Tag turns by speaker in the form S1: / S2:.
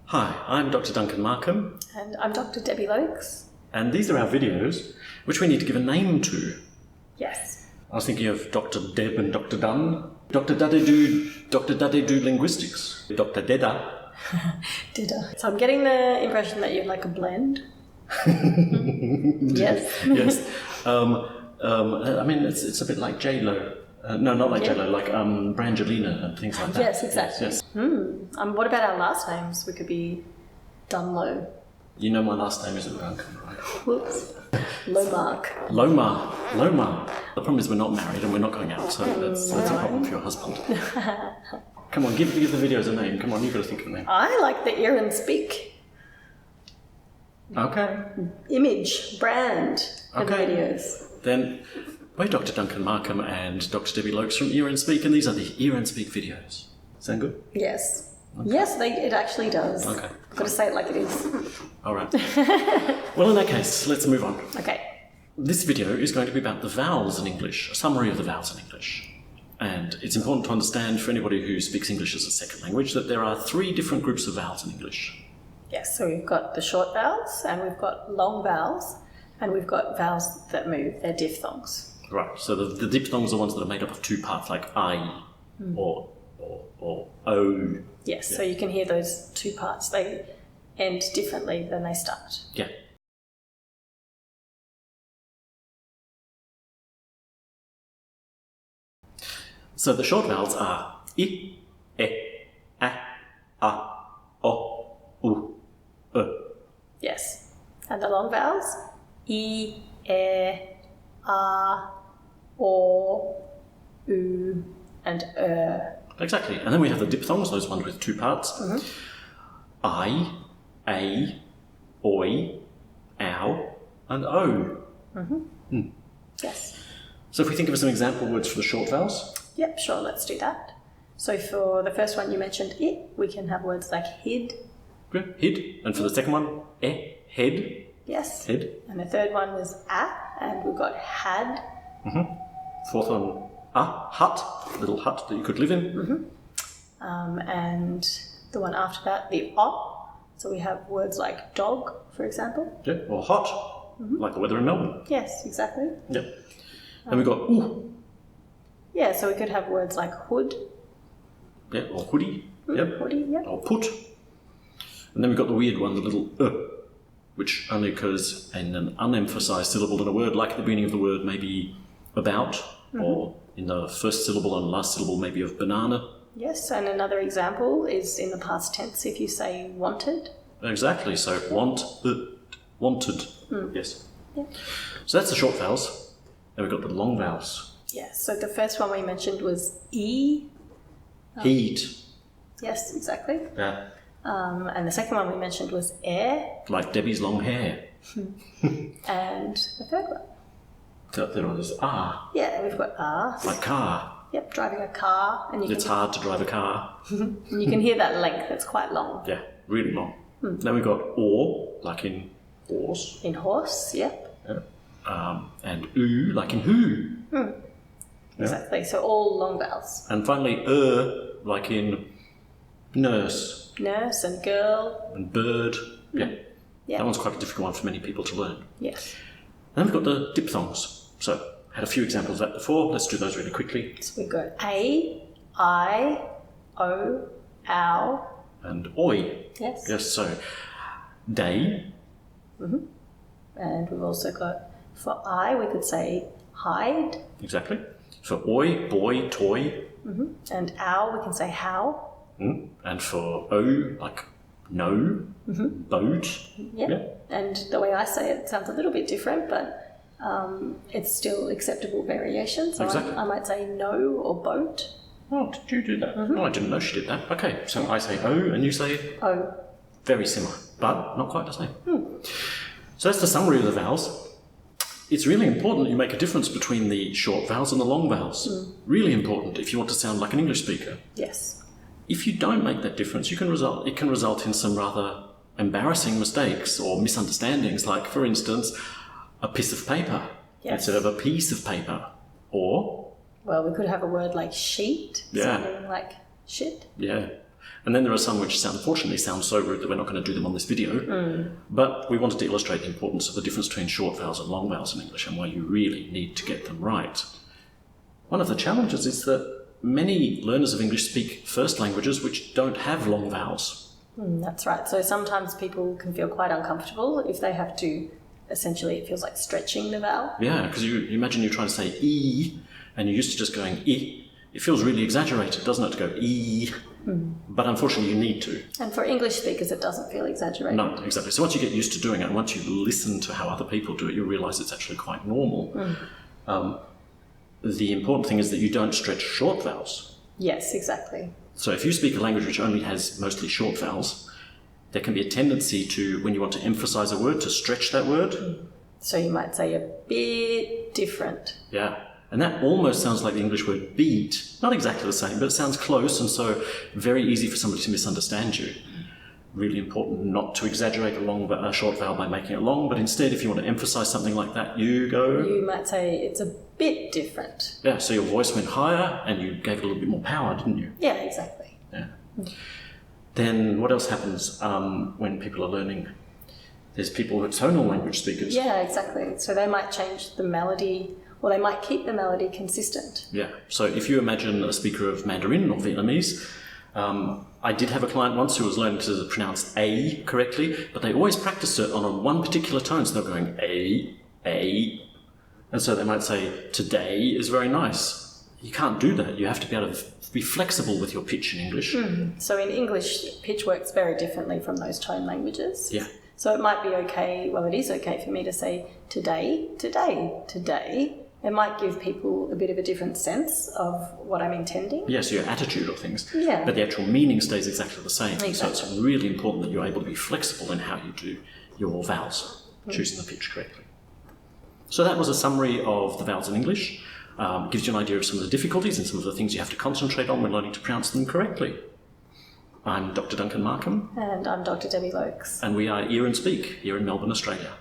S1: Hi, I'm Dr. Duncan Markham.
S2: And I'm Dr. Debbie Lokes.
S1: And these are our videos, which we need to give a name to.
S2: Yes.
S1: I was thinking of Dr. Deb and Dr. Dunn. Dr. Daddy-do Linguistics. Dr. Deda.
S2: Dida. So I'm getting the impression that you'd like a blend. Yes.
S1: Yes. I mean, it's a bit like J-Lo. No, not like J-Lo, like Brangelina and things like that.
S2: Yes, exactly.
S1: Yes.
S2: What about our last names? We could be Dunlow.
S1: You know my last name isn't Duncan, right?
S2: Whoops. Lowmark.
S1: Lomar. The problem is we're not married and we're not going out, so that's a problem for your husband. Come on, give the videos a name. Come on, you've got to think of a name.
S2: I like the ear and speak.
S1: Okay.
S2: Image, brand for the
S1: Okay.
S2: videos.
S1: Then we're Dr. Duncan Markham and Dr. Debbie Lokes from Ear and Speak, and these are the Ear and Speak videos. Sound good?
S2: Yes. Okay. Yes, it actually does.
S1: Okay.
S2: I've got to say it like it is.
S1: All right. Well, in that case, let's move on.
S2: Okay.
S1: This video is going to be about the vowels in English, a summary of the vowels in English. And it's important to understand for anybody who speaks English as a second language that there are 3 different groups of vowels in English.
S2: Yes, so we've got the short vowels, and we've got long vowels, and we've got vowels that move. They're diphthongs.
S1: Right, so the diphthongs are ones that are made up of 2 parts, like I or O.
S2: Yes, so you can hear those 2 parts. They end differently than they start.
S1: Yeah. So the short vowels are I, E, A, O, U, E.
S2: Yes. And the long vowels? I, E, A, O, U, and
S1: Exactly. And then we have the diphthongs, those ones with 2 parts. I, A, Oi, Ow, and O.
S2: Yes.
S1: So if we think of some example words for the short vowels.
S2: Yep, sure, let's do that. So for the first one you mentioned it, we can have words like hid.
S1: Yeah, hid. And for the second one, head.
S2: Yes.
S1: Head.
S2: And the third one was and we've got had.
S1: Fourth one, hut, little hut that you could live in.
S2: And the one after that, the o. So we have words like dog, for example.
S1: Yeah, or hot, like the weather in Melbourne.
S2: Yes, exactly.
S1: Yeah. And we've got ooh.
S2: Yeah, so we could have words like hood.
S1: Yeah, or hoodie. Yep.
S2: Hoodie, yep.
S1: Or put. And then we've got the weird one, the little which only occurs in an unemphasized syllable in a word, like at the beginning of the word, maybe about, or in the first syllable and last syllable, maybe of banana.
S2: Yes, and another example is in the past tense if you say wanted.
S1: Exactly, so wanted. Yes.
S2: Yeah.
S1: So that's the short vowels. Then we've got the long vowels.
S2: Yeah, so the first one we mentioned was E.
S1: Heat.
S2: Yes, exactly.
S1: Yeah.
S2: And the second one we mentioned was air.
S1: Like Debbie's long hair.
S2: And the third one?
S1: The third one is
S2: Yeah, we've got R.
S1: like car.
S2: Yep, driving a car. And
S1: It's hard to drive a car.
S2: and you can hear that length, it's quite long.
S1: Yeah, really long. Then we've got or, like in horse.
S2: In horse, yep.
S1: Yeah. And oo, like in who. Yeah.
S2: Exactly, so all long vowels.
S1: And finally, like in nurse
S2: Nurse and girl.
S1: and bird. Yeah.
S2: Yeah.
S1: That one's quite a difficult one for many people to learn.
S2: Yes.
S1: Then we've got the diphthongs. So, had a few examples of that before. Let's do those really quickly.
S2: So we've got A, I, O, ow.
S1: And oi.
S2: Yes.
S1: Yes, so day.
S2: And we've also got, for I, we could say hide.
S1: Exactly. For oi, boy, toy.
S2: And ow, we can say how.
S1: And for o, like no, boat.
S2: Yep.
S1: Yeah.
S2: And the way I say it sounds a little bit different, but it's still acceptable variation. So
S1: Exactly.
S2: I might say no or boat.
S1: Oh, did you do that? Oh, I didn't know she did that. Okay, so I say o and you say
S2: O.
S1: very similar, but not quite the same. So that's the summary of the vowels. It's really important that you make a difference between the short vowels and the long vowels. Really important if you want to sound like an English speaker.
S2: Yes.
S1: If you don't make that difference, it can result in some rather embarrassing mistakes or misunderstandings, like, for instance, a piece of paper instead of a piece of paper. Or...
S2: Well, we could have a word like sheet,
S1: Yeah.
S2: sounding like shit.
S1: Yeah. And then there are some which unfortunately sound so rude that we're not going to do them on this video. But we wanted to illustrate the importance of the difference between short vowels and long vowels in English and why you really need to get them right. One of the challenges is that many learners of English speak first languages which don't have long vowels.
S2: That's right. So sometimes people can feel quite uncomfortable if they have to, essentially it feels like stretching the vowel.
S1: Yeah, because you imagine you're trying to say E and you're used to just going I. It feels really exaggerated, doesn't it, to go E? But unfortunately you need to.
S2: And for English speakers it doesn't feel exaggerated.
S1: No, exactly. So once you get used to doing it and once you listen to how other people do it, you realise it's actually quite normal. The important thing is that you don't stretch short vowels.
S2: Yes, exactly.
S1: So if you speak a language which only has mostly short vowels, there can be a tendency to, when you want to emphasise a word, to stretch that word.
S2: So you might say a bit different.
S1: Yeah. And that almost sounds like the English word beat. Not exactly the same, but it sounds close, and so very easy for somebody to misunderstand you. Really important not to exaggerate a short vowel by making it long, but instead, if you want to emphasise something like that, you go...
S2: You might say it's a bit different.
S1: Yeah, so your voice went higher and you gave it a little bit more power, didn't you?
S2: Yeah, exactly.
S1: Yeah. Then what else happens when people are learning? There's people who are tonal language speakers.
S2: Yeah, exactly. So they might change the melody, or they might keep the melody consistent.
S1: Yeah. So if you imagine a speaker of Mandarin or Vietnamese, I did have a client once who was learning to pronounce A correctly, but they always practiced it on one particular tone. So they're going A. And so they might say, today is very nice. You can't do that. You have to be able to be flexible with your pitch in English.
S2: So in English, pitch works very differently from those tone languages.
S1: Yeah.
S2: So it might be okay, well, it is okay for me to say today, today, today. It might give people a bit of a different sense of what I'm intending.
S1: Yes, your attitude of things.
S2: Yeah.
S1: But the actual meaning stays exactly the same.
S2: Exactly.
S1: So it's really important that you're able to be flexible in how you do your vowels, choosing the pitch correctly. So that was a summary of the vowels in English. Gives you an idea of some of the difficulties and some of the things you have to concentrate on when learning to pronounce them correctly. I'm Dr. Duncan Markham.
S2: And I'm Dr. Debbie Lokes.
S1: And we are Ear and Speak here in Melbourne, Australia.